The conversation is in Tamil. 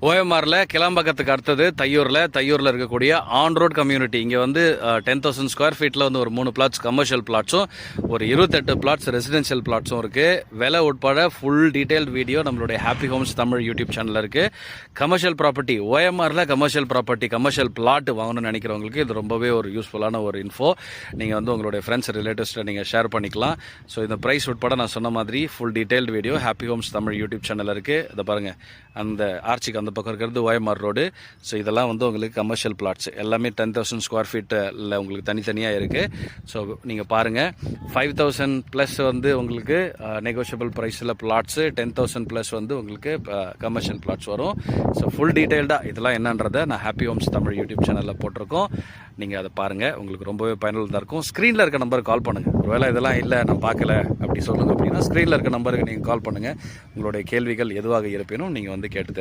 ஓஎம்ஆரில் கிளம்பக்கத்துக்கு அடுத்தது தையூரில் இருக்கக்கூடிய ஆன் ரோட் கம்யூனிட்டி. இங்கே வந்து 10,000 ஸ்கொயர் ஃபீட்டில் வந்து ஒரு 3 பிளாட்ஸ் கமர்ஷியல் பிளாட்ஸும் ஒரு 28 பிளாட்ஸ் ரெசிடென்ஷியல் பிளாட்ஸும் இருக்குது. விலை உட்பட ஃபுல் டீட்டெயில்டு வீடியோ நம்மளுடைய ஹாப்பி ஹோம்ஸ் தமிழ் யூடியூப் சேனலில் இருக்குது. கமர்ஷியல் ப்ராப்பர்ட்டி ஓஎம்ஆரில் கமர்ஷியல் ப்ராப்பர்ட்டி கமர்ஷியல் பிளாட் வாங்கணும்னு நினைக்கிறவங்களுக்கு இது ரொம்பவே ஒரு யூஸ்ஃபுல்லான ஒரு இன்ஃபோ. நீங்கள் வந்து உங்களுடைய ஃப்ரெண்ட்ஸ் ரிலேட்டிவ்ஸ்ட்டை நீங்கள் ஷேர் பண்ணிக்கலாம். ஸோ இந்த ப்ரைஸ் உட்பட நான் சொன்ன மாதிரி full detailed video happy homes Tamil YouTube சேனலில் இருக்குது. இதை பாருங்கள், அந்த ஆர்ச்சிக்கு அந்த பக்கம் இருக்கிறது ஓஎம்ஆர் ரோடு. ஸோ இதெல்லாம் வந்து உங்களுக்கு கமர்ஷியல் பிளாட்ஸ் எல்லாமே 10,000 ஸ்கொயர் ஃபீட்டில் உங்களுக்கு தனித்தனியாக இருக்குது. ஸோ நீங்கள் பாருங்கள், 5,000 ப்ளஸ் வந்து உங்களுக்கு நெகோஷியபிள் ப்ரைஸில் பிளாட்ஸு, 10,000 ப்ளஸ் வந்து உங்களுக்கு கமர்ஷியல் பிளாட்ஸ் வரும். ஸோ ஃபுல் டீட்டெயில்டாக இதெல்லாம் என்னன்றதை நான் ஹாப்பி ஹோம்ஸ் தமிழ் யூடியூப் சேனலில் போட்டிருக்கோம். நீங்கள் அதை பாருங்கள், உங்களுக்கு ரொம்பவே பயனுள்ளதாக இருக்கும். ஸ்க்ரீனில் இருக்க நம்பருக்கு கால் பண்ணுங்கள். ஒருவேளை இதெல்லாம் இல்லை நான் பார்க்கல அப்படி சொல்லுங்கள் அப்படின்னா ஸ்க்ரீனில் இருக்க நம்பருக்கு நீங்கள் கால் பண்ணுங்கள். உங்களுடைய கேள்விகள் எதுவாக இருப்பினும் நீங்கள் வந்து கேட்டு